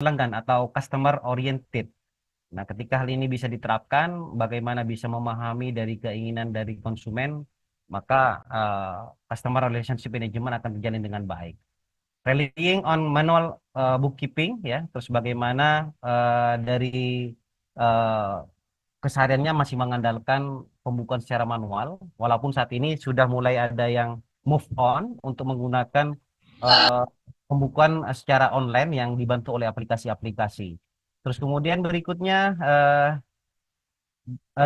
pelanggan atau customer oriented. Nah, ketika hal ini bisa diterapkan, bagaimana bisa memahami dari keinginan dari konsumen, maka customer relationship management akan berjalan dengan baik. Relying on manual bookkeeping, ya, terus bagaimana dari eh, kesehariannya masih mengandalkan pembukuan secara manual, walaupun saat ini sudah mulai ada yang move on untuk menggunakan eh, pembukuan secara online yang dibantu oleh aplikasi-aplikasi. Terus kemudian berikutnya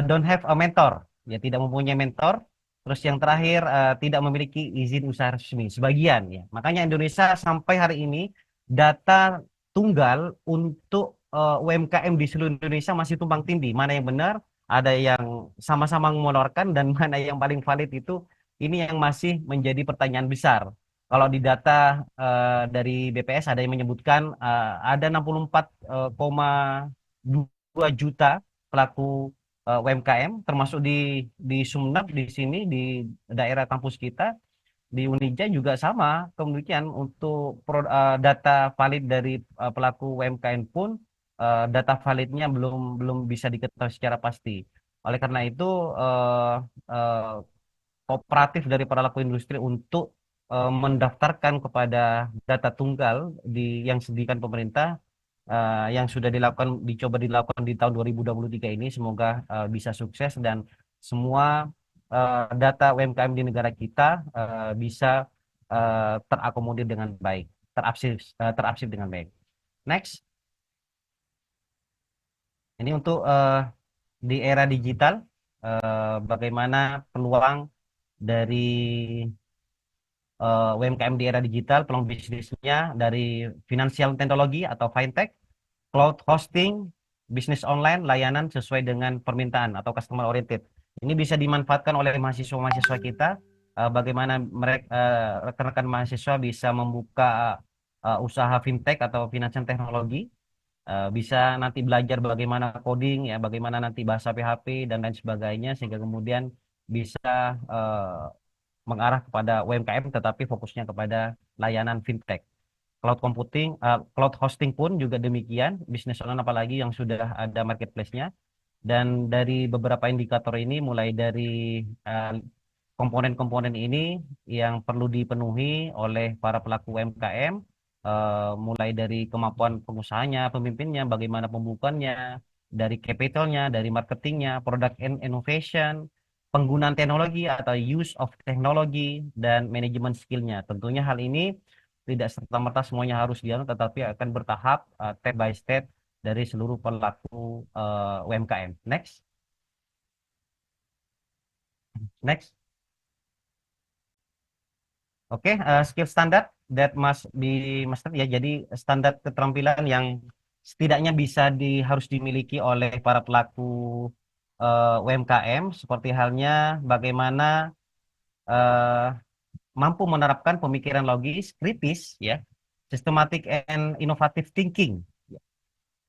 don't have a mentor, ya tidak mempunyai mentor. Terus yang terakhir tidak memiliki izin usaha resmi, sebagian ya. Makanya Indonesia sampai hari ini data tunggal untuk UMKM di seluruh Indonesia masih tumpang tindih. Mana yang benar, ada yang sama-sama mengeluarkan dan mana yang paling valid itu ini yang masih menjadi pertanyaan besar. Kalau di data dari BPS ada yang menyebutkan ada 64,2 juta pelaku UMKM termasuk di Sumenep di sini di daerah kampus kita di Unija juga sama kemudian untuk data valid dari pelaku UMKM pun data validnya belum belum bisa diketahui secara pasti. Oleh karena itu eh, eh, kooperatif dari para pelaku industri untuk mendaftarkan kepada data tunggal yang disediakan pemerintah yang sudah dicoba dilakukan di tahun 2023 ini semoga bisa sukses dan semua data UMKM di negara kita bisa terakomodir dengan baik, terarsip dengan baik. Next, ini untuk di era digital bagaimana peluang dari UMKM di era digital, peluang bisnisnya dari financial teknologi atau fintech, cloud hosting, bisnis online, layanan sesuai dengan permintaan atau customer oriented. Ini bisa dimanfaatkan oleh mahasiswa-mahasiswa kita. Bagaimana mereka rekan-rekan mahasiswa bisa membuka usaha fintech atau financial teknologi, bisa nanti belajar bagaimana coding, ya, bagaimana nanti bahasa PHP dan lain sebagainya, sehingga kemudian bisa eh, mengarah kepada UMKM, tetapi fokusnya kepada layanan fintech. Cloud computing, cloud hosting pun juga demikian, bisnis online apalagi yang sudah ada marketplace-nya. Dan dari beberapa indikator ini, mulai dari eh, komponen-komponen ini yang perlu dipenuhi oleh para pelaku UMKM, mulai dari kemampuan pengusahanya, pemimpinnya, bagaimana pembukuannya, dari capitalnya, dari marketingnya, product and innovation, penggunaan teknologi atau use of teknologi, dan manajemen skillnya. Tentunya hal ini tidak serta-merta semuanya harus dilakukan, tetapi akan bertahap, step by step dari seluruh pelaku UMKM. Next, next. Oke, skill standar that must be mastered, ya. Jadi standar keterampilan yang setidaknya harus dimiliki oleh para pelaku UMKM, seperti halnya bagaimana eh, mampu menerapkan pemikiran logis, kritis, ya, systematic and innovative thinking.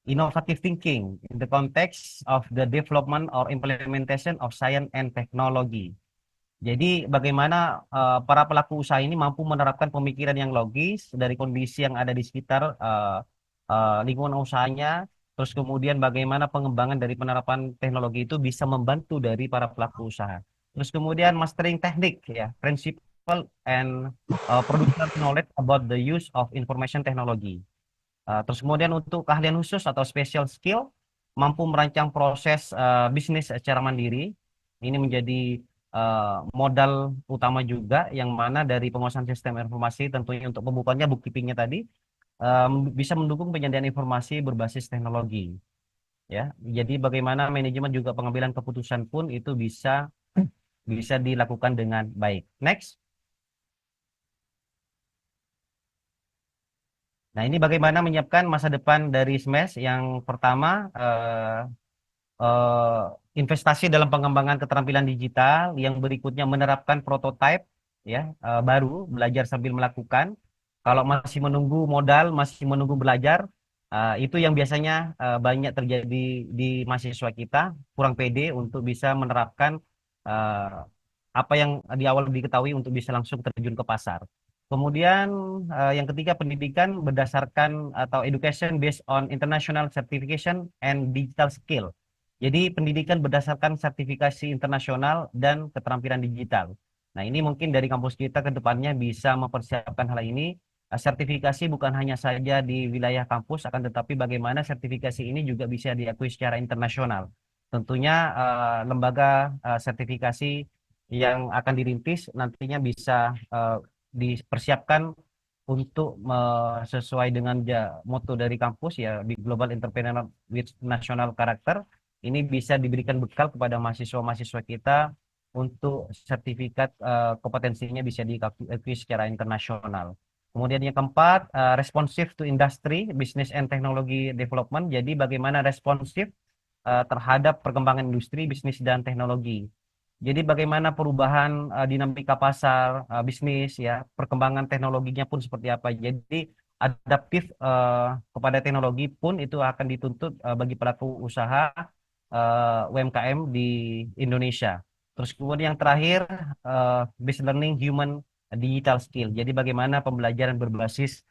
Innovative thinking in the context of the development or implementation of science and technology. Jadi bagaimana para pelaku usaha ini mampu menerapkan pemikiran yang logis dari kondisi yang ada di sekitar lingkungan usahanya, terus kemudian bagaimana pengembangan dari penerapan teknologi itu bisa membantu dari para pelaku usaha. Terus kemudian mastering teknik, ya, principle and producer knowledge about the use of information technology. Terus kemudian untuk keahlian khusus atau special skill, mampu merancang proses bisnis secara mandiri. Ini menjadi modal utama juga, yang mana dari penguasaan sistem informasi tentunya untuk pembukaannya, bookkeepingnya tadi, bisa mendukung penyediaan informasi berbasis teknologi. Ya, jadi bagaimana manajemen juga pengambilan keputusan pun itu bisa bisa dilakukan dengan baik. Next. Nah, ini bagaimana menyiapkan masa depan dari SMES. Yang pertama, investasi dalam pengembangan keterampilan digital, yang berikutnya menerapkan prototipe, ya, baru, belajar sambil melakukan. Kalau masih menunggu modal, masih menunggu belajar, itu yang biasanya banyak terjadi di mahasiswa kita, kurang pede untuk bisa menerapkan apa yang di awal diketahui untuk bisa langsung terjun ke pasar. Kemudian yang ketiga pendidikan berdasarkan atau education based on international certification and digital skill. Jadi pendidikan berdasarkan sertifikasi internasional dan keterampilan digital. Nah, ini mungkin dari kampus kita ke depannya bisa mempersiapkan hal ini. Sertifikasi bukan hanya saja di wilayah kampus, akan tetapi bagaimana sertifikasi ini juga bisa diakui secara internasional. Tentunya lembaga sertifikasi yang akan dirintis nantinya bisa dipersiapkan untuk sesuai dengan moto dari kampus ya Big Global Entrepreneur with National Character. Ini bisa diberikan bekal kepada mahasiswa-mahasiswa kita untuk sertifikat kompetensinya bisa diakui secara internasional. Kemudian yang keempat, responsive to industry, business and technology development. Jadi bagaimana responsif terhadap perkembangan industri, bisnis dan teknologi. Jadi bagaimana perubahan dinamika pasar, bisnis, ya, perkembangan teknologinya pun seperti apa. Jadi adaptif kepada teknologi pun itu akan dituntut bagi pelaku usaha UMKM di Indonesia. Terus kemudian yang terakhir, based learning human digital skill. Jadi bagaimana pembelajaran berbasis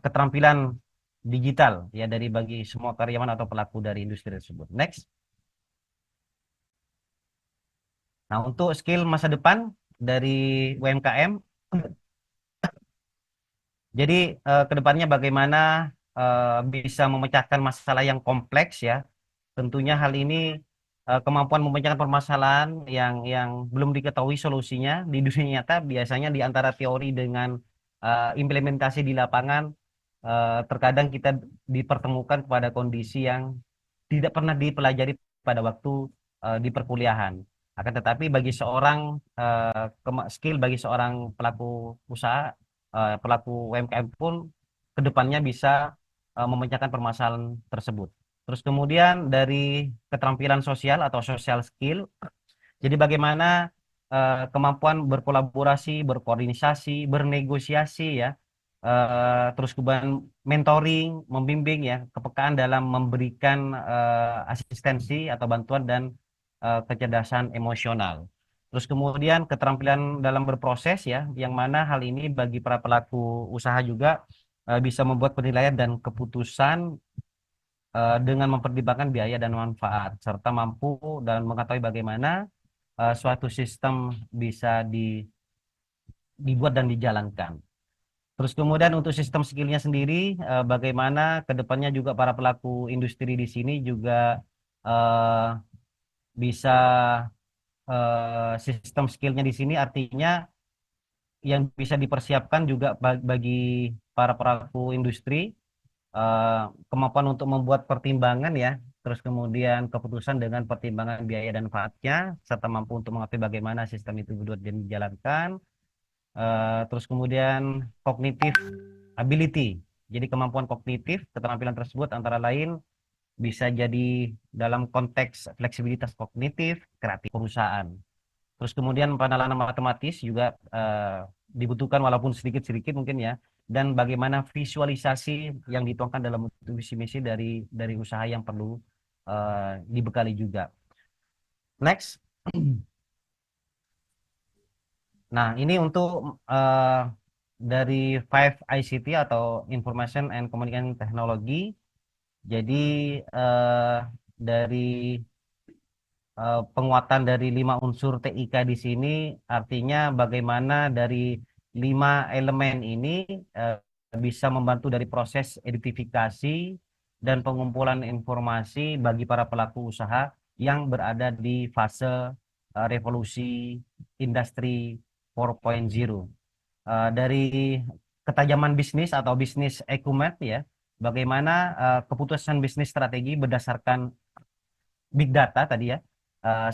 keterampilan digital ya dari bagi semua karyawan atau pelaku dari industri tersebut. Next. Nah, untuk skill masa depan dari UMKM, jadi ke depannya bagaimana bisa memecahkan masalah yang kompleks ya. Tentunya hal ini kemampuan memecahkan permasalahan yang belum diketahui solusinya di dunia nyata biasanya di antara teori dengan implementasi di lapangan terkadang kita dipertemukan kepada kondisi yang tidak pernah dipelajari pada waktu di perkuliahan. Akan tetapi bagi seorang skill bagi seorang pelaku usaha, pelaku UMKM pun kedepannya bisa memecahkan permasalahan tersebut. Terus kemudian dari keterampilan sosial atau social skill, jadi bagaimana kemampuan berkolaborasi, berkoordinasi, bernegosiasi ya, terus kemudian mentoring, membimbing ya, kepekaan dalam memberikan asistensi atau bantuan dan kecerdasan emosional. Terus kemudian keterampilan dalam berproses ya, yang mana hal ini bagi para pelaku usaha juga bisa membuat penilaian dan keputusan dengan mempertimbangkan biaya dan manfaat serta mampu dan mengetahui bagaimana suatu sistem bisa dibuat dan dijalankan. Terus kemudian untuk sistem skillnya sendiri, bagaimana ke depannya juga para pelaku industri di sini juga eh, bisa sistem skillnya di sini artinya yang bisa dipersiapkan juga bagi para pelaku industri eh, kemampuan untuk membuat pertimbangan ya, terus kemudian keputusan dengan pertimbangan biaya dan manfaatnya serta mampu untuk mengetahui bagaimana sistem itu dibuat dan dijalankan. Terus kemudian kognitif ability. Jadi kemampuan kognitif, keterampilan tersebut antara lain bisa jadi dalam konteks fleksibilitas kognitif, kreatif perusahaan. Terus kemudian penalaran matematis juga dibutuhkan walaupun sedikit-sedikit mungkin ya. Dan bagaimana visualisasi yang dituangkan dalam visi misi dari usaha yang perlu dibekali juga. Next. Nah, ini untuk dari 5 ICT atau Information and Communication Technology. Jadi dari penguatan dari 5 unsur TIK di sini artinya bagaimana dari 5 elemen ini eh, bisa membantu dari proses identifikasi dan pengumpulan informasi bagi para pelaku usaha yang berada di fase revolusi industri 4.0. Dari ketajaman bisnis atau bisnis acumen ya, bagaimana keputusan bisnis strategi berdasarkan big data tadi ya,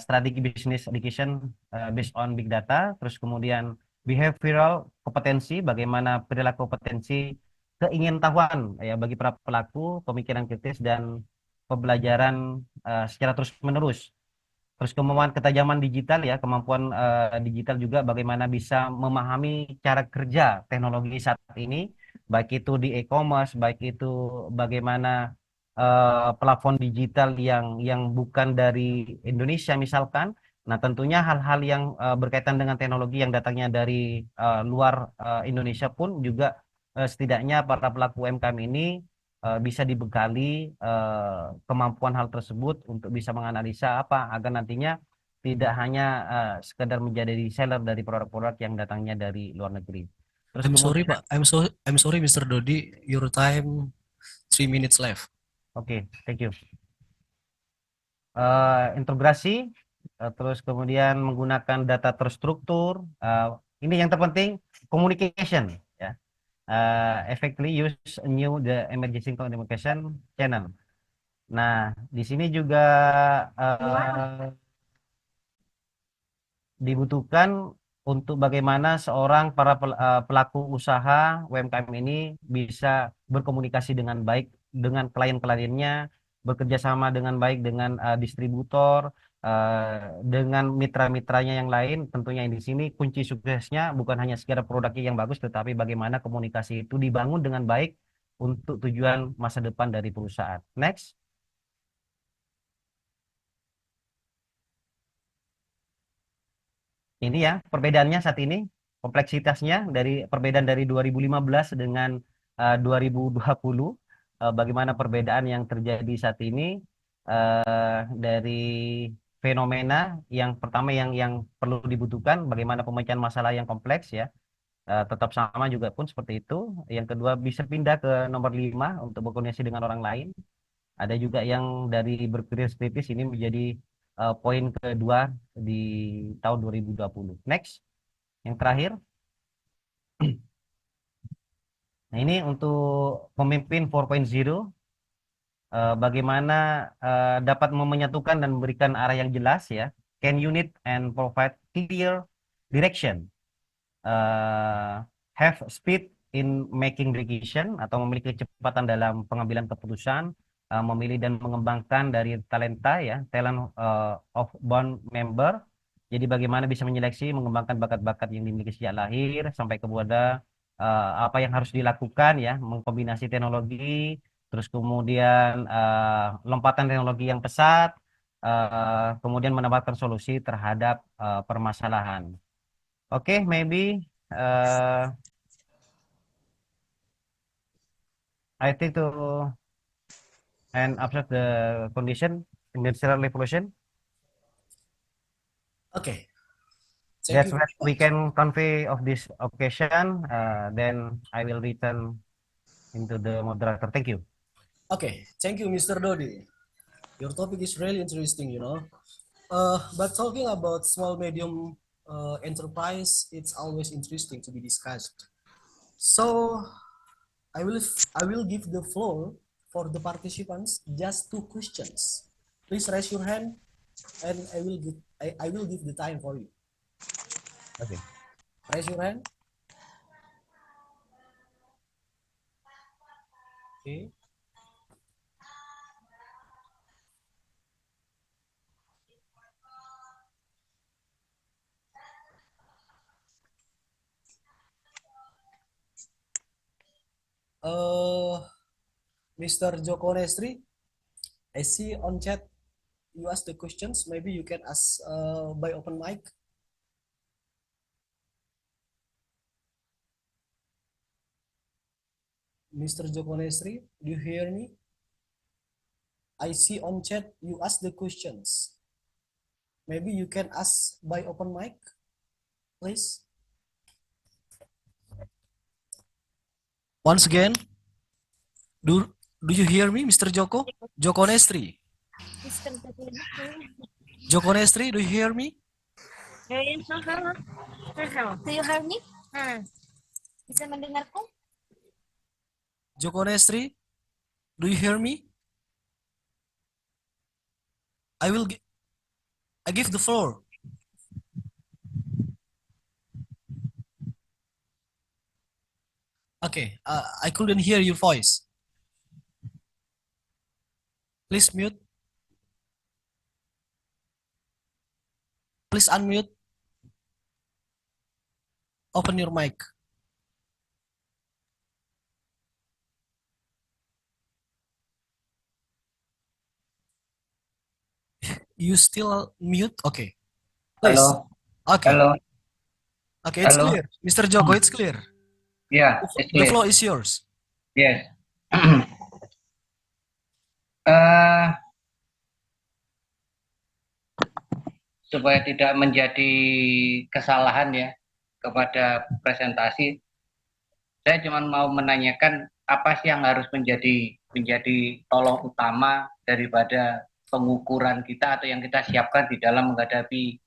strategi business education based on big data, terus kemudian behavioral kompetensi, bagaimana perilaku kompetensi, keingintahuan ya bagi para pelaku, pemikiran kritis dan pembelajaran secara terus menerus. Terus kemampuan ketajaman digital ya, kemampuan digital juga bagaimana bisa memahami cara kerja teknologi saat ini, baik itu di e-commerce, baik itu bagaimana platform digital yang bukan dari Indonesia misalkan Nah, tentunya hal-hal yang berkaitan dengan teknologi yang datangnya dari luar Indonesia pun juga setidaknya para pelaku UMKM ini bisa dibekali kemampuan hal tersebut untuk bisa menganalisa apa agar nantinya tidak hanya sekedar menjadi reseller dari produk-produk yang datangnya dari luar negeri. Terus I'm sorry, kemudian, Pak. I'm sorry, Mr. Dodi. Your time 3 minutes left. oke, thank you. Integrasi, terus kemudian menggunakan data terstruktur. Ini yang terpenting, communication, ya. Effectively use a new the emergency communication channel. Nah, di sini juga dibutuhkan untuk bagaimana seorang pelaku usaha UMKM ini bisa berkomunikasi dengan baik dengan klien-kliennya, bekerja sama dengan baik dengan distributor, dengan mitra-mitranya yang lain. Tentunya di sini kunci suksesnya bukan hanya sekedar produknya yang bagus, tetapi bagaimana komunikasi itu dibangun dengan baik untuk tujuan masa depan dari perusahaan. Next. Ini ya perbedaannya saat ini, kompleksitasnya dari perbedaan dari 2015 dengan 2020, bagaimana perbedaan yang terjadi saat ini dari fenomena yang pertama yang perlu dibutuhkan bagaimana pemecahan masalah yang kompleks ya, tetap sama juga pun seperti itu. Yang kedua bisa pindah ke nomor 5 untuk berkoordinasi dengan orang lain. Ada juga yang dari berpikir kritis ini menjadi poin kedua di tahun 2020. Next, yang terakhir. Nah, ini untuk pemimpin 4.0, bagaimana dapat menyatukan dan memberikan arah yang jelas ya. Can unit and provide clear direction, uh, have speed in making decision atau memiliki kecepatan dalam pengambilan keputusan, memilih dan mengembangkan dari talenta ya, talent of bond member. Jadi bagaimana bisa menyeleksi, mengembangkan bakat-bakat yang dimiliki sejak lahir sampai kepada apa yang harus dilakukan ya, mengkombinasi teknologi, terus kemudian lompatan teknologi yang pesat, kemudian mendapatkan solusi terhadap permasalahan. Oke, maybe uh, I think to and observe the condition industrial revolution. Okay, thank That's you what very we much. can convey of this occasion. Then I will return into the moderator. Thank you. Okay, thank you, Mr. Dodi. Your topic is really interesting, you know. But talking about small medium enterprise, it's always interesting to be discussed. So I will I will give the floor for the participants just 2 questions. Please raise your hand, and I will give the time for you. Okay. Raise your hand. Okay. Uh, Mr. Joko Nestri, I see on chat you ask the questions. Maybe you can ask by open mic. Mr. Joko Nestri, do you hear me? I see on chat you ask the questions. Maybe you can ask by open mic, please. Once again, do do you hear me, Mr. Joko? Joko Nestri. Joko Nestri, do you hear me? Do you hear me? Bisa mendengarku? Joko Nestri, do you hear me? I will I give the floor. Okay, I couldn't hear your voice. Please mute. Please unmute. Open your mic. You still mute? Okay. Please. Hello, Okay. hello, Okay, it's hello. clear. Mr. Joko, it's clear. Yeah, it's The clear. floor is yours. Yes. Eh, supaya tidak menjadi kesalahan ya kepada presentasi, saya cuma mau menanyakan apa sih yang harus menjadi menjadi tolong utama daripada pengukuran kita atau yang kita siapkan di dalam menghadapi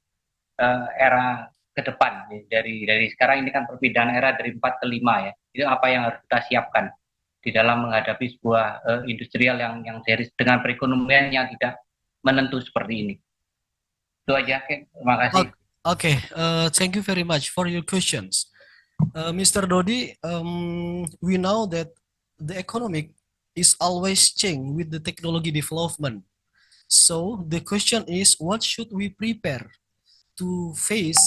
era ke depan ya. Dari sekarang ini kan perpindahan era dari 4 ke 5 ya. Itu apa yang harus kita siapkan di dalam menghadapi sebuah industrial yang serius dengan perekonomian yang tidak menentu seperti ini. Itu aja, Oke. Terima kasih. Okay, thank you very much for your questions. Mr. Dodi, we know that the economic is always change with the technology development. So the question is, what should we prepare to face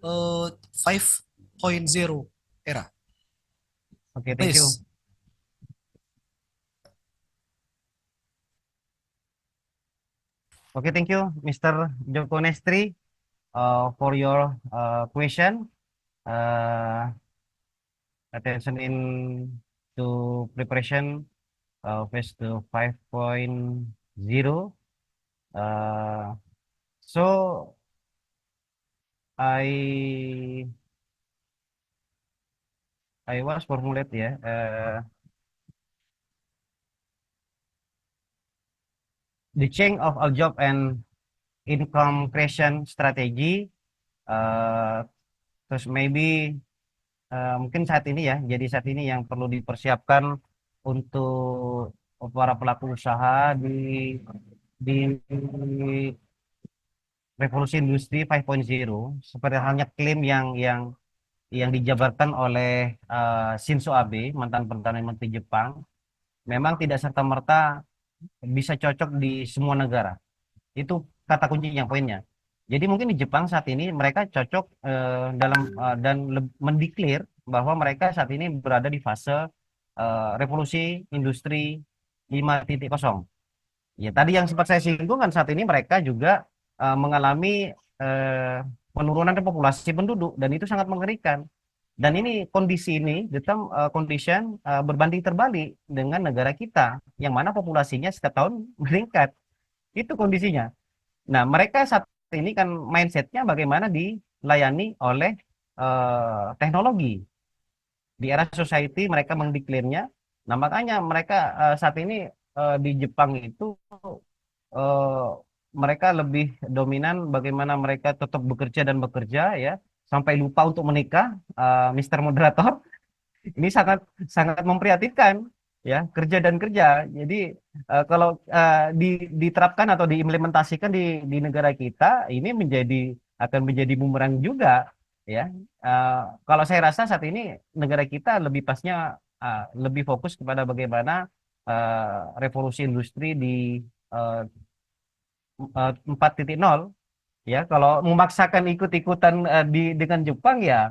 5.0 era? Oke, thank you. Please. Okay, thank you, Mr. Joko Nestri, for your question. Attention in to preparation phase to 5.0. So I was formulate ya the change of all job and income creation strategy. Terus maybe mungkin saat ini ya, jadi saat ini yang perlu dipersiapkan untuk para pelaku usaha di revolusi industri 5.0 seperti halnya klaim yang dijabarkan oleh Shinzo Abe, mantan Perdana Menteri Jepang, memang tidak serta-merta bisa cocok di semua negara. Itu kata kuncinya, poinnya. Jadi mungkin di Jepang saat ini mereka cocok dan mendeklar bahwa mereka saat ini berada di fase revolusi industri 5.0. Ya, tadi yang sempat saya singgung kan saat ini mereka juga mengalami penurunan populasi penduduk dan itu sangat mengerikan. Dan ini kondisi ini, the term condition berbanding terbalik dengan negara kita yang mana populasinya setiap tahun meningkat. Itu kondisinya. Nah, mereka saat ini kan mindsetnya bagaimana dilayani oleh teknologi. Di era society mereka mendeklarnya. Nah, makanya mereka saat ini di Jepang itu eh, mereka lebih dominan bagaimana mereka tetap bekerja dan bekerja ya sampai lupa untuk menikah, Mr. Moderator. Ini sangat sangat memprihatinkan ya, kerja dan kerja. Jadi kalau diterapkan atau diimplementasikan di negara kita ini akan menjadi bumerang juga ya. Eh, Kalau saya rasa saat ini negara kita lebih pasnya lebih fokus kepada bagaimana revolusi industri di eh, 4.0 ya. Kalau memaksakan ikut-ikutan dengan Jepang ya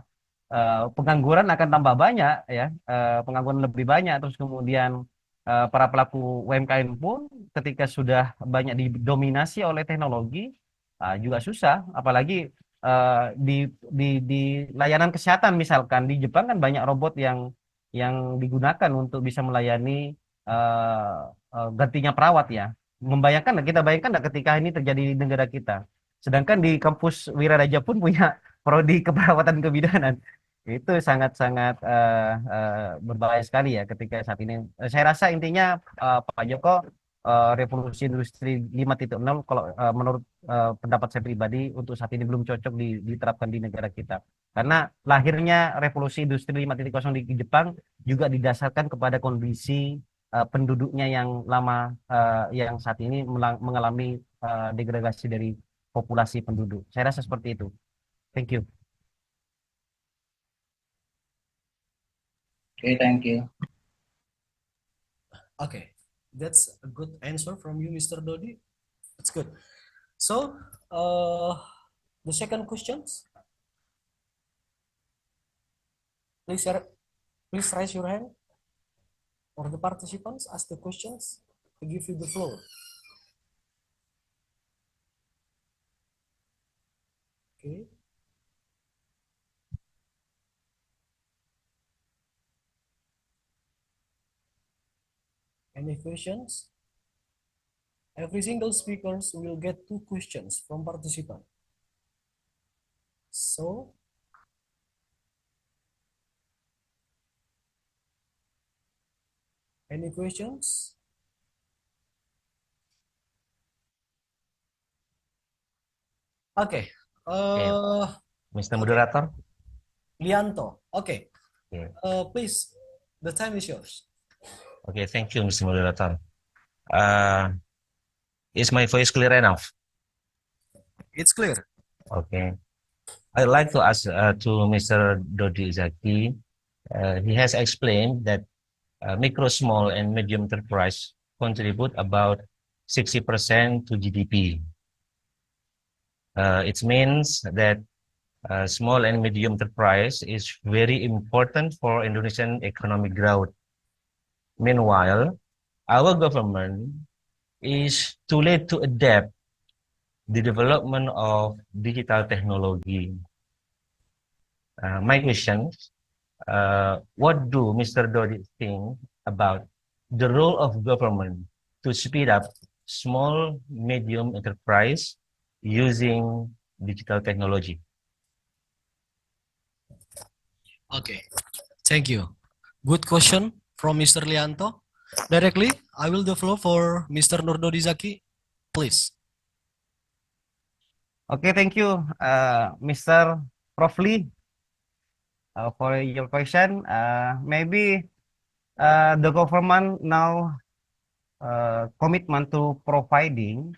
pengangguran akan tambah banyak ya, pengangguran lebih banyak. Terus kemudian para pelaku UMKM pun ketika sudah banyak didominasi oleh teknologi juga susah. Apalagi di layanan kesehatan misalkan di Jepang kan banyak robot yang digunakan untuk bisa melayani gantinya perawat ya. Membayangkan, kita bayangkan nggak ketika ini terjadi di negara kita. Sedangkan di kampus Wiraraja pun punya prodi keperawatan kebidanan. Itu sangat-sangat berbahaya sekali ya ketika saat ini. Saya rasa intinya Pak Joko, revolusi industri 5.0 kalau menurut pendapat saya pribadi untuk saat ini belum cocok diterapkan di negara kita. Karena lahirnya revolusi industri 5.0 di Jepang juga didasarkan kepada kondisi penduduknya yang lama yang saat ini mengalami degradasi dari populasi penduduk. Saya rasa seperti itu. Thank you. Oke, thank you. Okay, that's a good answer from you, Mr. Dodi. That's good. So, the second questions, please, please raise your hand, or the participants ask the questions to give you the floor. Okay. Any questions? Every single speakers will get 2 questions from participant. So, any questions? Okay. Mr. Okay. Moderator. Lianto. Okay. Yeah. Please, the time is yours. Okay, thank you, Mr. Moderator. Is my voice clear enough? It's clear. Okay. I'd like to ask to Mr. Dodi Zaki. He has explained that micro, small, and medium enterprise contribute about 60% to GDP. It means that small and medium enterprise is very important for Indonesian economic growth. Meanwhile, our government is too late to adapt the development of digital technology. My question, what do Mr. Dodi think about the role of government to speed up small, medium enterprise using digital technology? Okay. Thank you. Good question from Mr. Lianto. Directly, I will the floor for Mr. Nurdodi Zaki. Please. Okay, thank you, Mr. Prof. Lee, for your question. Maybe the government now commitment to providing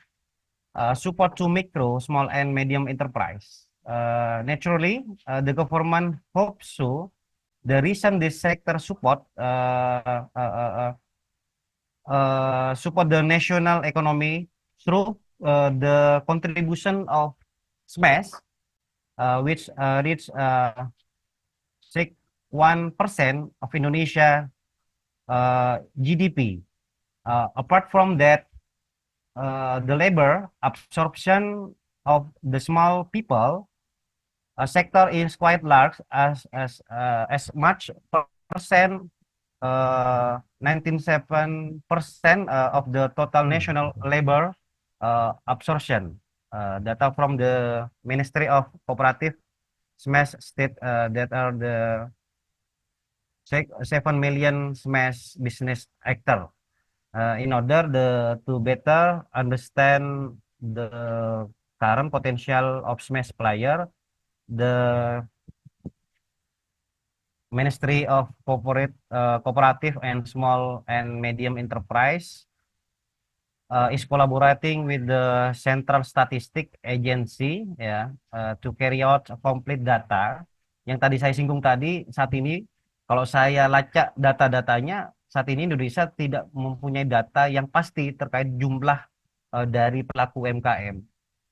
support to micro, small, and medium enterprise. Naturally, the government hopes so. The reason this sector support the national economy through the contribution of SMEs, which reach 1% of Indonesia GDP. Apart from that, the labor absorption of the small people sector is quite large as much percent 97% of the total national labor absorption. Data from the Ministry of Cooperative SMEs state that are the 7 million SMEs business actor. In order to better understand the current potential of SMEs player, the Ministry of Cooperative and Small and Medium Enterprise is collaborating with the Central Statistic Agency ya to carry out complete data. Yang tadi saya singgung tadi, saat ini kalau saya lacak data-datanya, saat ini Indonesia tidak mempunyai data yang pasti terkait jumlah dari pelaku UMKM.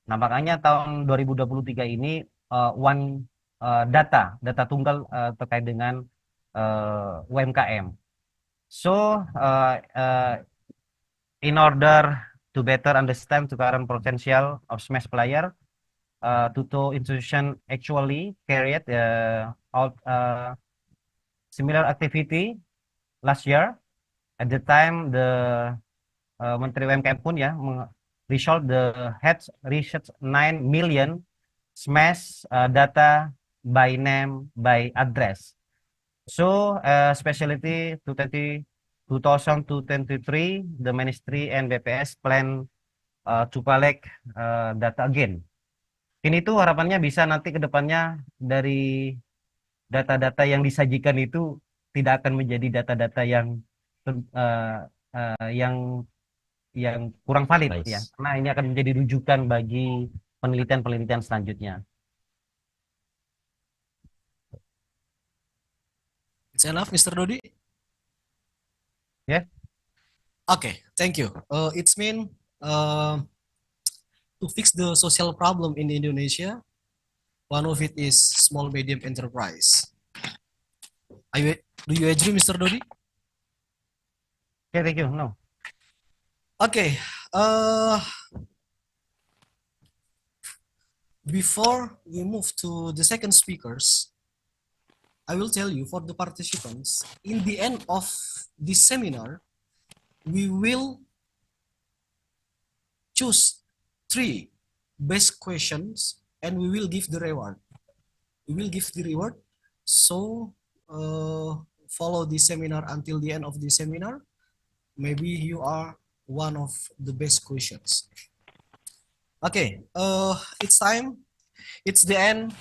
Nah, makanya tahun 2023 ini data tunggal terkait dengan UMKM. So, in order to better understand the current potential of SMEs player, Tuto institution actually carried out similar activity last year. At the time, the Menteri UMKM pun ya result the heads research 9 million SMEs data by name, by address. So, specialty 2023, the Ministry and BPS plan to collect data again. Ini tuh harapannya bisa nanti ke depannya dari data-data yang disajikan itu tidak akan menjadi data-data yang kurang valid ya, karena ini akan menjadi rujukan bagi penelitian-penelitian selanjutnya. It's enough, Mr. Dodi? Yeah. Okay, thank you. It's mean to fix the social problem in Indonesia, one of it is small medium enterprise. Do you agree, Mr. Dodi? Okay, thank you. No. Okay. Before we move to the second speakers, I will tell you for the participants, in the end of this seminar, we will choose 3 best questions and we will give the reward. We will give the reward. So follow the seminar until the end of the seminar. Maybe you are one of the best questions. Okay, it's time. It's the end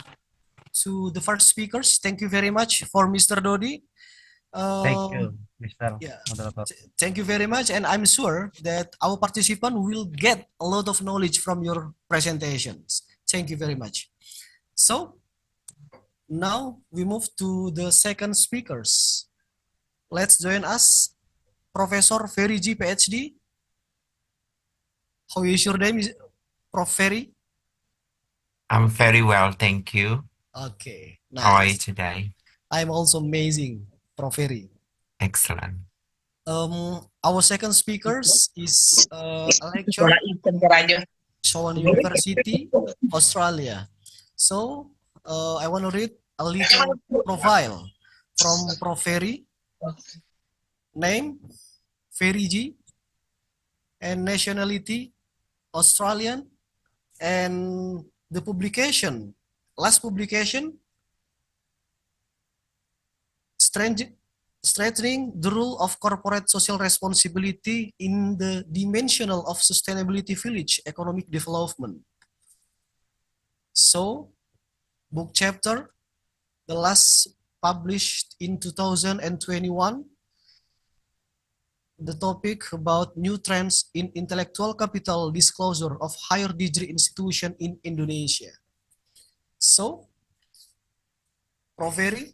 to the first speakers. Thank you very much for Mr. Dodi. Thank you, Mr. Yeah, Moderator. thank you very much. And I'm sure that our participant will get a lot of knowledge from your presentations. Thank you very much. So now we move to the second speakers. Let's join us, Professor Ferry G, PhD. How is your name, Prof. Ferry? I'm very well, thank you. Okay, How are you nice. today? I'm also amazing, Prof. Ferry. Excellent. Our second speakers is a lecturer at Shawan University, Australia. So I want to read a little profile from Prof. Ferry. Name, Ferry G, and nationality, Australian, and the publication, last publication, strengthening the role of corporate social responsibility in the dimensional of sustainability village economic development. So, book chapter, the last published in 2021, the topic about new trends in intellectual capital disclosure of higher degree institution in Indonesia. So, Prof. Ferry,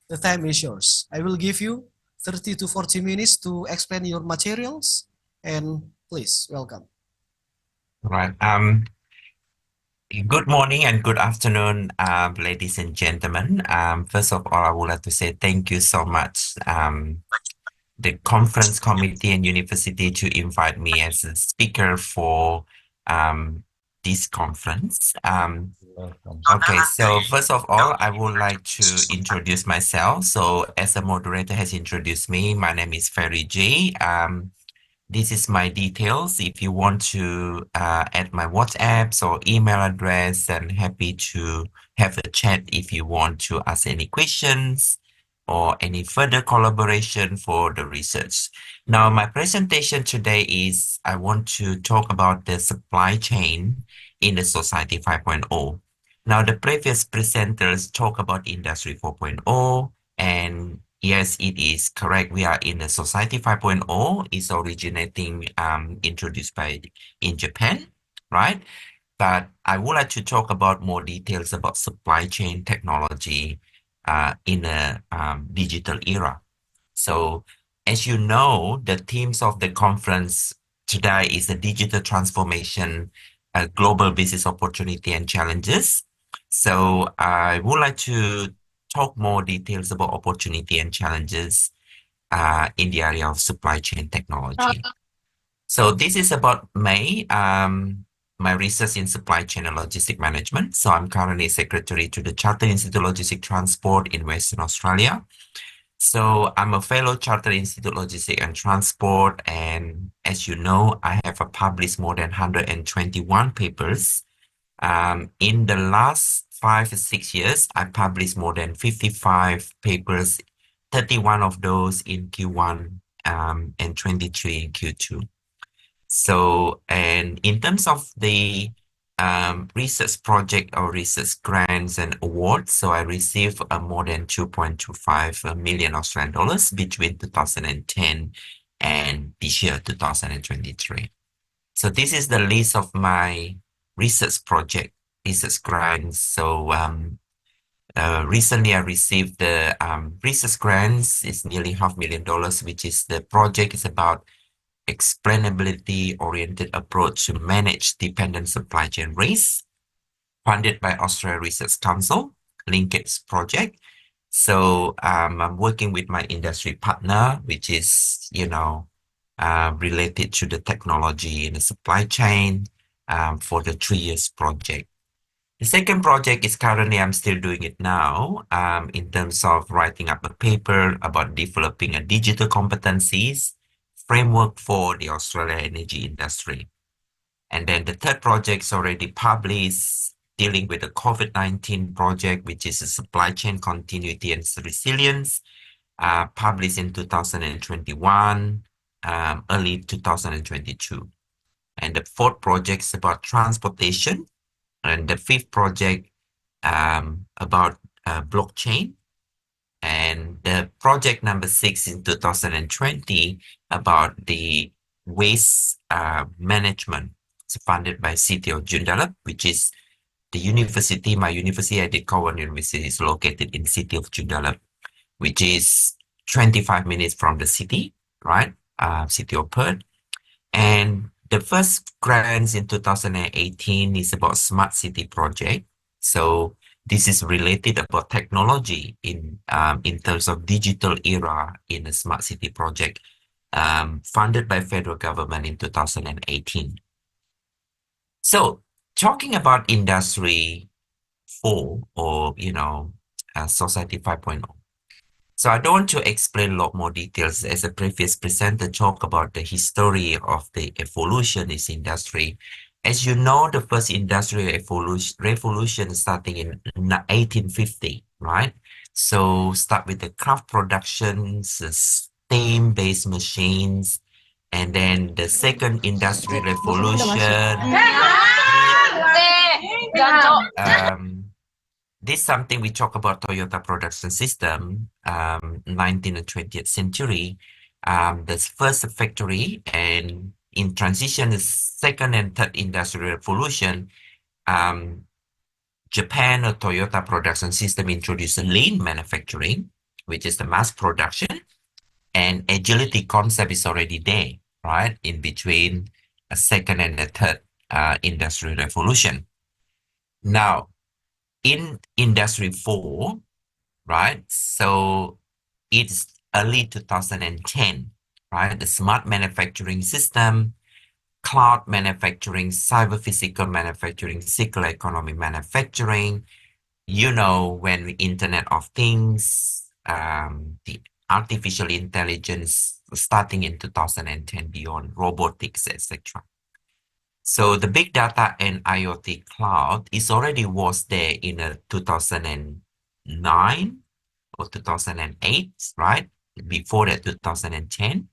the time is yours. I will give you 30 to 40 minutes to explain your materials, and please, welcome. Right. Good morning and good afternoon, ladies and gentlemen. First of all, I would like to say thank you so much, the conference committee and university, to invite me as a speaker for this conference. Welcome. Okay, so first of all, I would like to introduce myself. So as the moderator has introduced me, my name is Ferry J. This is my details. If you want to add my WhatsApp or email address, then happy to have a chat if you want to ask any questions or any further collaboration for the research. Now, my presentation today is I want to talk about the supply chain in the Society 5.0. Now, the previous presenters talk about Industry 4.0, and yes, it is correct. We are in the Society 5.0. It's originating, introduced in Japan, right? But I would like to talk about more details about supply chain technology in a digital era. So, as you know, the themes of the conference today is the digital transformation, global business opportunity and challenges. So I would like to talk more details about opportunity and challenges in the area of supply chain technology. So this is about May, my research in supply chain and logistic management. So I'm currently secretary to the Chartered Institute of Logistic Transport in Western Australia. So I'm a fellow Chartered Institute Logistic and Transport, and as you know, I have published more than 121 papers. In the last 5 to 6 years, I published more than 55 papers, 31 of those in Q1 and 23 in Q2. So, and in terms of the research project or research grants and awards, so I received more than 2.25 million Australian dollars between 2010 and this year, 2023. So this is the list of my research project, research grants. So recently I received the research grants. It's nearly $500,000, which is the project is about explainability-oriented approach to manage dependent supply chain risk, funded by Australia Research Council, Linkage Project. So I'm working with my industry partner, which is, related to the technology in the supply chain for the 3 years project. The second project is currently, I'm still doing it now, in terms of writing up a paper about developing a digital competencies framework for the Australia energy industry. And then the third project is already published, dealing with the COVID-19 project, which is a supply chain continuity and resilience, published in 2021, early 2022. And the fourth project is about transportation. And the fifth project about blockchain. And the project number 6 in 2020 about the waste management. It's funded by City of Joondalup, which is the university. My university, I did Kawan University, is located in City of Joondalup, which is 25 minutes from the city, right? City of Perth. And the first grants in 2018 is about smart city project. So this is related about technology in terms of digital era in a smart city project, funded by federal government in 2018. So talking about industry 4, or society 5.0. So I don't want to explain a lot more details, as a previous presenter talked about the history of the evolution in this industry. As you know, the first industrial revolution starting in 1850, right? So start with the craft productions, the steam-based machines, and then the second industrial revolution. This is something we talk about Toyota production system, 19th and 20th century. The first factory, and in transition, the second and third industrial revolution, Japan or Toyota production system introduced lean manufacturing, which is the mass production, and agility concept is already there, right? In between a second and the third industrial revolution. Now, in Industry 4, right? So it's early 2010, right? The smart manufacturing system, cloud manufacturing, cyber physical manufacturing, circular economy manufacturing, when Internet of Things, the artificial intelligence starting in 2010 beyond, robotics, etc. So the big data and IoT cloud was there in 2009 or 2008, right? Before that, 2010.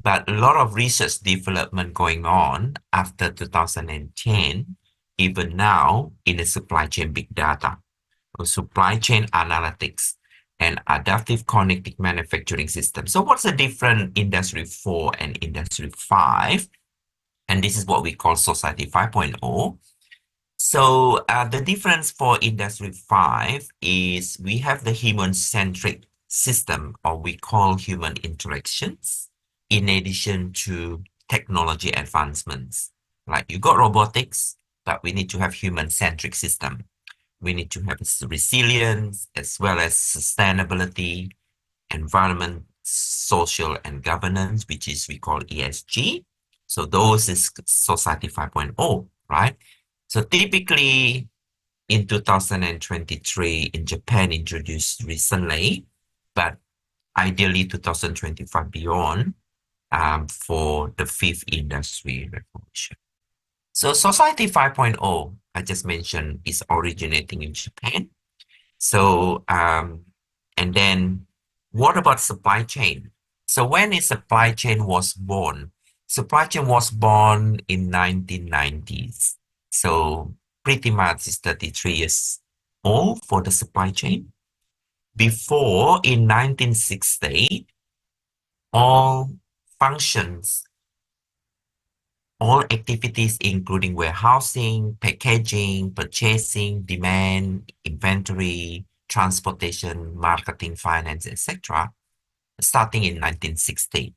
But a lot of research development going on after 2010, even now, in the supply chain big data, or supply chain analytics, and adaptive connected manufacturing system. So what's the difference Industry 4 and Industry 5? And this is what we call Society 5.0. So the difference for Industry 5 is we have the human-centric system, or we call human interactions, in addition to technology advancements. Like you got robotics, but we need to have human-centric system. We need to have resilience as well as sustainability, environment, social, and governance, which is we call ESG. So those is Society 5.0, right? So typically in 2023 in Japan introduced recently, but ideally 2025 beyond, for the fifth industry revolution. So Society 5.0, I just mentioned, is originating in Japan. So, and then what about supply chain? So when is supply chain was born? Supply chain was born in 1990s. So pretty much it's 33 years old for the supply chain. Before, in 1960, all functions, all activities, including warehousing, packaging, purchasing, demand, inventory, transportation, marketing, finance, etc., starting in 1960.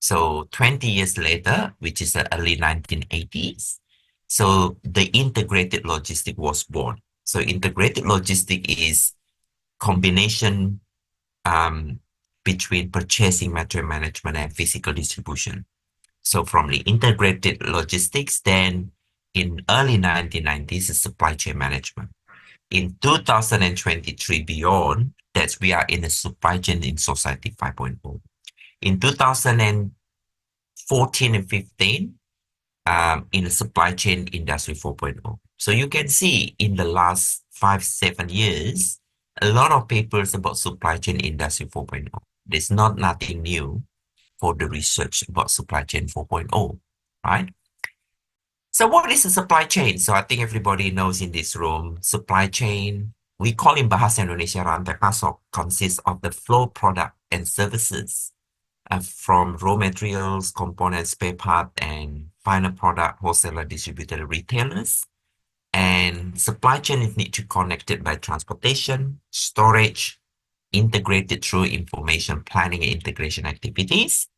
So 20 years later, which is the early 1980s, so the integrated logistic was born. So integrated logistic is combination between purchasing, material management, and physical distribution. So from the integrated logistics, then in early 1990s is supply chain management. In 2023 beyond, that we are in a supply chain in society 5.0. In 2014 and 15, in the supply chain industry 4.0. So you can see in the last 5-7 years, a lot of papers about supply chain industry 4.0. There's not nothing new for the research about supply chain 4.0, right? So what is a supply chain? So I think everybody knows in this room, supply chain, we call in Bahasa Indonesia rantai pasok, consists of the flow product and services from raw materials, components, spare part, and final product, wholesaler, distributor, retailers. And supply chain is need to connected by transportation, storage, integrated through information planning and integration activities.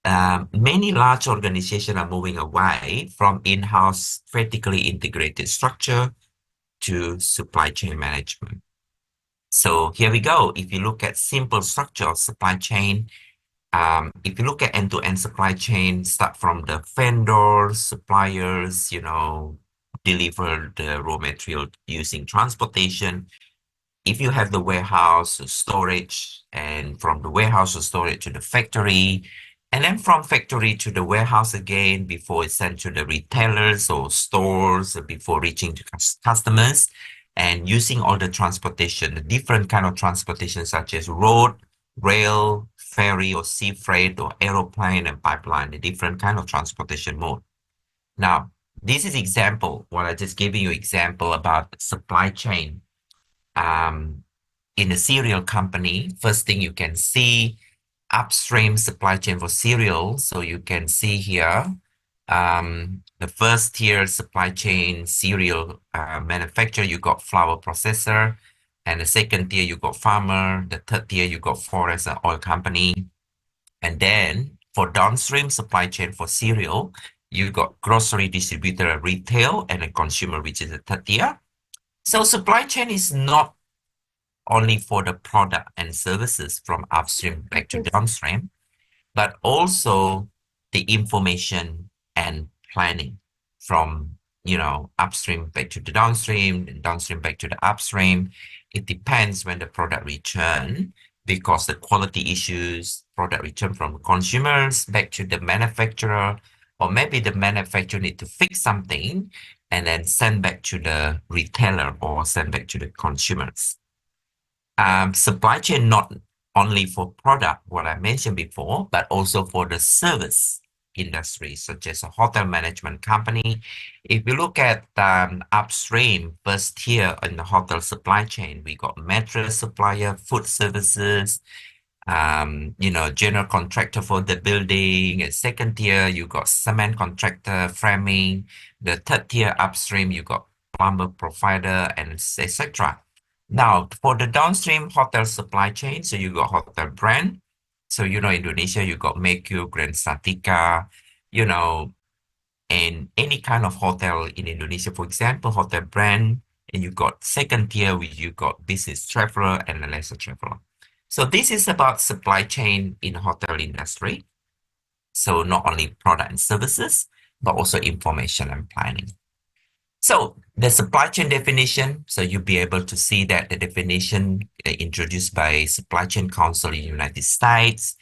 Many large organizations are moving away from in-house vertically integrated structure to supply chain management. So here we go. If you look at simple structure of supply chain, if you look at end-to-end supply chain, start from the vendors, suppliers, deliver the raw material using transportation. If you have the warehouse, storage, and from the warehouse or storage to the factory, and then from factory to the warehouse again before it's sent to the retailers or stores before reaching to customers, and using all the transportation, the different kind of transportation such as road, rail, ferry or sea freight or aeroplane and pipeline, the different kind of transportation mode. Now, this is example, what I just giving you example about supply chain. In a cereal company, first thing you can see upstream supply chain for cereal. So you can see here, the first tier supply chain cereal manufacturer, you got flour processor, and the second tier you got farmer, the third tier you got forest and oil company. And then for downstream supply chain for cereal, you got grocery distributor, retail, and a consumer, which is the third tier. So supply chain is not only for the product and services from upstream back to downstream, but also the information and planning from, upstream back to the downstream, and downstream back to the upstream. It depends when the product return, because the quality issues, product return from consumers back to the manufacturer, or maybe the manufacturer need to fix something and then send back to the retailer or send back to the consumers. Supply chain not only for product, what I mentioned before, but also for the service industry, such as a hotel management company. If you look at upstream, first tier in the hotel supply chain, we got mattress supplier, food services, general contractor for the building. And second tier, you got cement contractor, framing. The third tier upstream, you got plumber provider, and etc. Now, for the downstream hotel supply chain, so you got hotel brand. So, Indonesia, you got Mekyu, Grand Satika, and any kind of hotel in Indonesia, for example, hotel brand, and you got second tier, which you got business traveler and a leisure traveler. So this is about supply chain in hotel industry. So not only product and services, but also information and planning. So the supply chain definition, so you'll be able to see that the definition introduced by Supply Chain Council in the United States,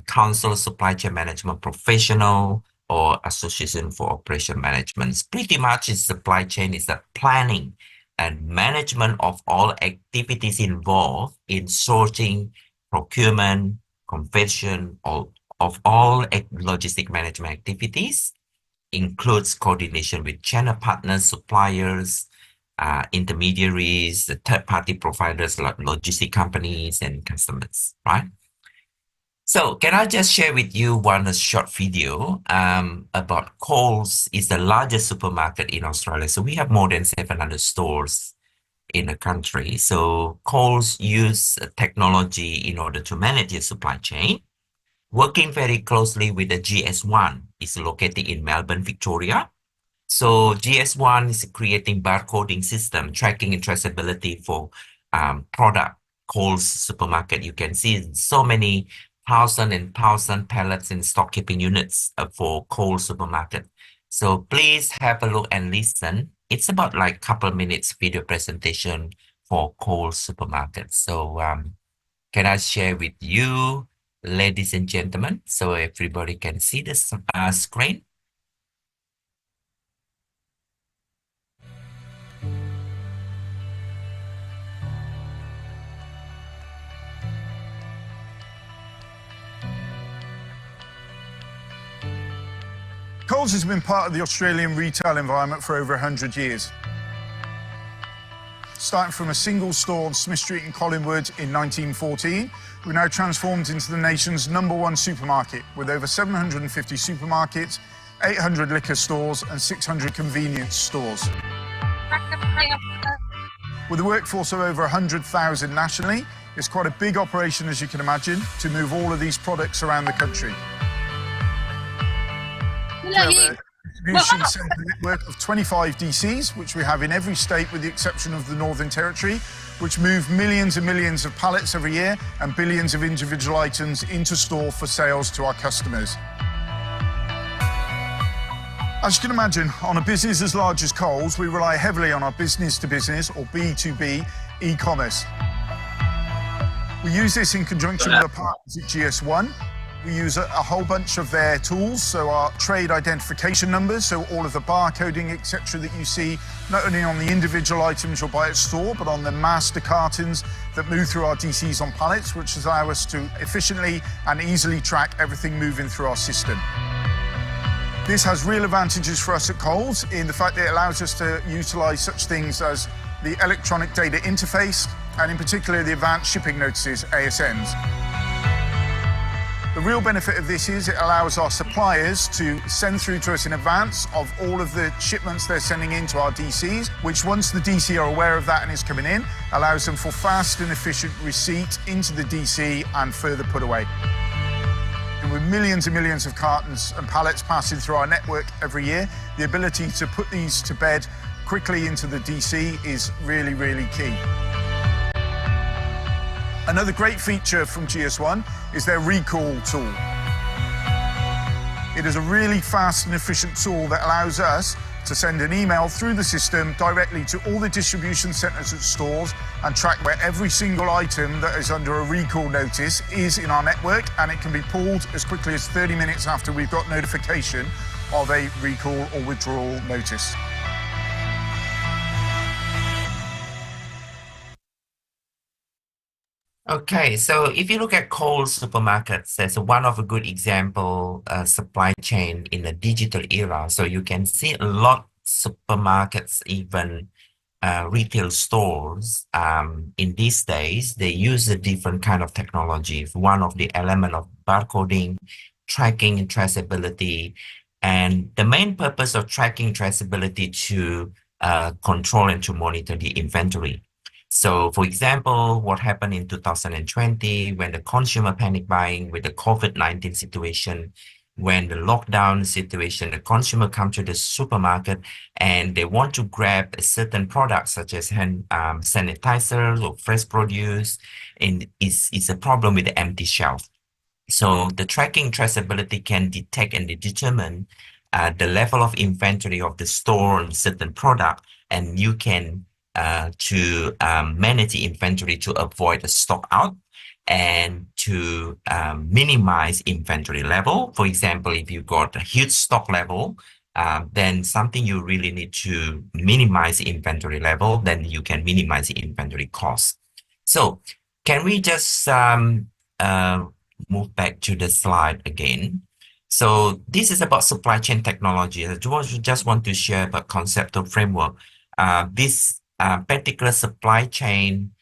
Council of Supply Chain Management Professional, or Association for Operation Management. Pretty much is supply chain is the planning and management of all activities involved in sourcing, procurement, conversion, of all logistic management activities, includes coordination with channel partners, suppliers, intermediaries, the third-party providers like logistic companies and customers, right? So can I just share with you one short video about Coles is the largest supermarket in Australia. So we have more than 700 stores in the country. So Coles use technology in order to manage their supply chain, working very closely with the GS1. It's located in Melbourne, Victoria. So GS1 is creating barcoding system, tracking and traceability for product. Coles supermarket, you can see so many thousand and thousand pallets and stock keeping units for Coles supermarket. So please have a look and listen. It's about like couple minutes video presentation for Coles supermarket. So can I share with you, ladies and gentlemen, so everybody can see this screen? Coles has been part of the Australian retail environment for over 100 years. Starting from a single store on Smith Street in Collingwood in 1914, we're now transformed into the nation's #1 supermarket with over 750 supermarkets, 800 liquor stores and 600 convenience stores. With a workforce of over 100,000 nationally, it's quite a big operation, as you can imagine, to move all of these products around the country. We have a distribution centre network of 25 DCs, which we have in every state with the exception of the Northern Territory, which move millions and millions of pallets every year and billions of individual items into store for sales to our customers. As you can imagine, on a business as large as Coles, we rely heavily on our business-to-business or B2B e-commerce. We use this in conjunction with our partners at GS1. We use a whole bunch of their tools, so our trade identification numbers, so all of the barcoding, etc., that you see, not only on the individual items you'll buy at store, but on the master cartons that move through our DCs on pallets, which allow us to efficiently and easily track everything moving through our system. This has real advantages for us at Coles in the fact that it allows us to utilise such things as the electronic data interface, and in particular the advanced shipping notices, ASNs. The real benefit of this is it allows our suppliers to send through to us in advance of all of the shipments they're sending into our DCs, which once the DC are aware of that and is coming in, allows them for fast and efficient receipt into the DC and further put away. And with millions and millions of cartons and pallets passing through our network every year, the ability to put these to bed quickly into the DC is really, really key. Another great feature from GS1 is their recall tool. It is a really fast and efficient tool that allows us to send an email through the system directly to all the distribution centres at stores and track where every single item that is under a recall notice is in our network, and it can be pulled as quickly as 30 minutes after we've got notification of a recall or withdrawal notice. Okay, so if you look at Coles supermarkets, that's one of a good example supply chain in the digital era. So you can see a lot supermarkets, even retail stores in these days, they use a different kind of technology. One of the element of barcoding, tracking and traceability. And the main purpose of tracking traceability to control and to monitor the inventory. So, for example, what happened in 2020 when the consumer panic buying with the COVID-19 situation, when the lockdown situation, the consumer come to the supermarket and they want to grab a certain product such as hand sanitizers or fresh produce, and it's a problem with the empty shelf. So the tracking traceability can detect and determine the level of inventory of the store on certain product, and you can to manage the inventory to avoid the stock out and to minimize inventory level. For example, if you got a huge stock level, then something you really need to minimize the inventory level, then you can minimize the inventory cost. So can we just move back to the slide again? So this is about supply chain technology. I just want to share about conceptual framework. This particular supply chain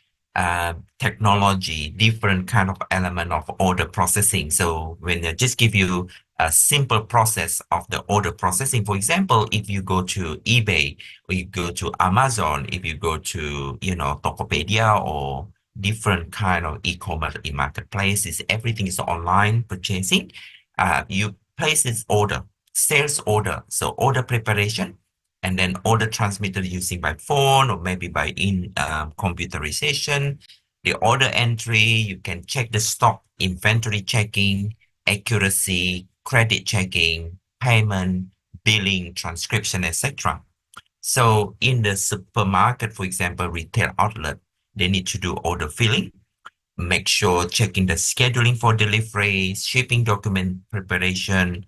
technology, different kind of element of order processing. So when I just give you a simple process of the order processing, for example, if you go to eBay, or you go to Amazon, if you go to, Tokopedia or different kind of e-commerce marketplaces, everything is online purchasing. You place this order, sales order, so order preparation, and then order transmitted using by phone or maybe by computerization. The order entry, you can check the stock, inventory checking, accuracy, credit checking, payment, billing, transcription, etc. So in the supermarket, for example, retail outlet, they need to do order filling, make sure checking the scheduling for delivery, shipping document preparation.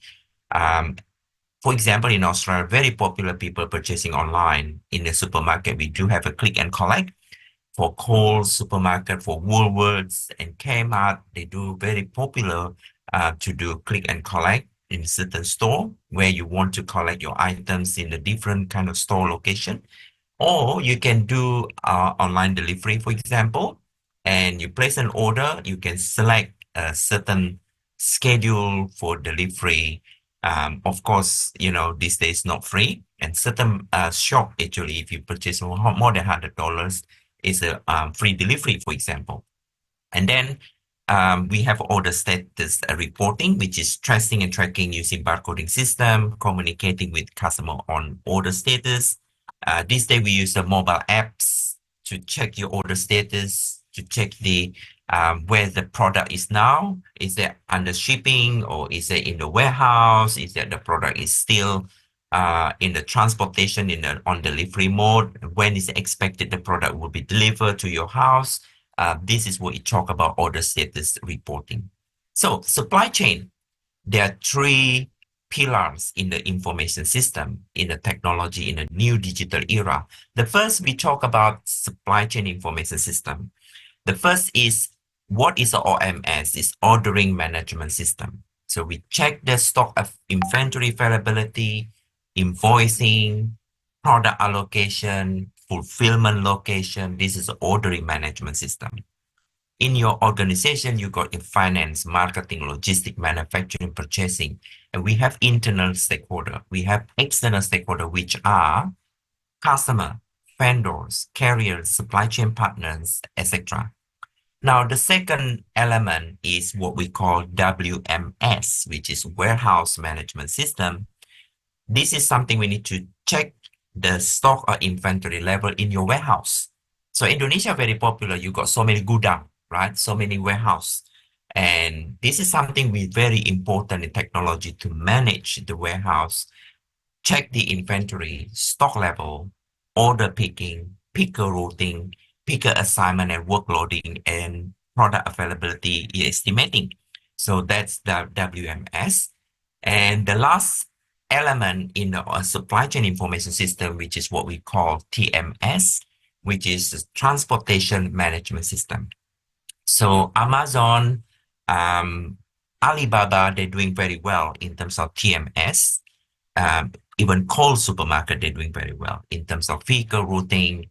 For example, in Australia, very popular people purchasing online in the supermarket. We do have a click and collect for Coles supermarket, for Woolworths and Kmart. They do very popular to do click and collect in certain store where you want to collect your items in a different kind of store location. Or you can do online delivery, for example, and you place an order, you can select a certain schedule for delivery. Of course, you know, these days not free, and certain shop actually, if you purchase more than $100, is a free delivery, for example. And then we have order status reporting, which is tracing and tracking using barcoding system, communicating with customer on order status. This day we use the mobile apps to check your order status, to check the where the product is now. Is it under shipping, or is it in the warehouse? Is that the product is still in the transportation on delivery mode? When is it expected the product will be delivered to your house? This is what we talk about order status reporting. So supply chain, there are three pillars in the information system, in the technology, in the new digital era. The first, we talk about supply chain information system. The first is, what is the OMS? It's ordering management system. So we check the stock of inventory availability, invoicing, product allocation, fulfillment location. This is the ordering management system. In your organization, you got in finance, marketing, logistics, manufacturing, purchasing, and we have internal stakeholder. We have external stakeholder, which are customer, vendors, carriers, supply chain partners, etc. Now, the second element is what we call WMS, which is warehouse management system. This is something we need to check the stock or inventory level in your warehouse. So Indonesia, very popular. You got so many gudang, right? So many warehouse. And this is something we very important in technology to manage the warehouse, check the inventory, stock level, order picking, picker routing, picker assignment and workloading, and product availability estimating. So that's the WMS. And the last element in a supply chain information system, which is what we call TMS, which is transportation management system. So Amazon, Alibaba, they're doing very well in terms of TMS. Even Coles supermarket, they're doing very well in terms of vehicle routing.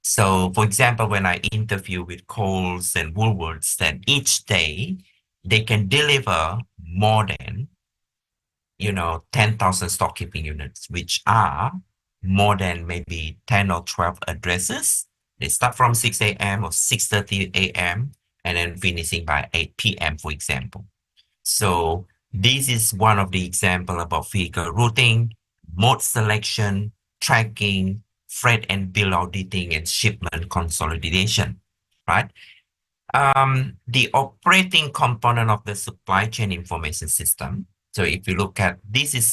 So for example, when I interview with Coles and Woolworths, then each day they can deliver more than 10,000 stock keeping units, which are more than maybe 10 or 12 addresses. They start from 6 a.m. or 6:30 a.m. and then finishing by 8 p.m., for example. So this is one of the example about vehicle routing, mode selection, tracking, freight and bill auditing, and shipment consolidation, right? The operating component of the supply chain information system. So if you look at, this is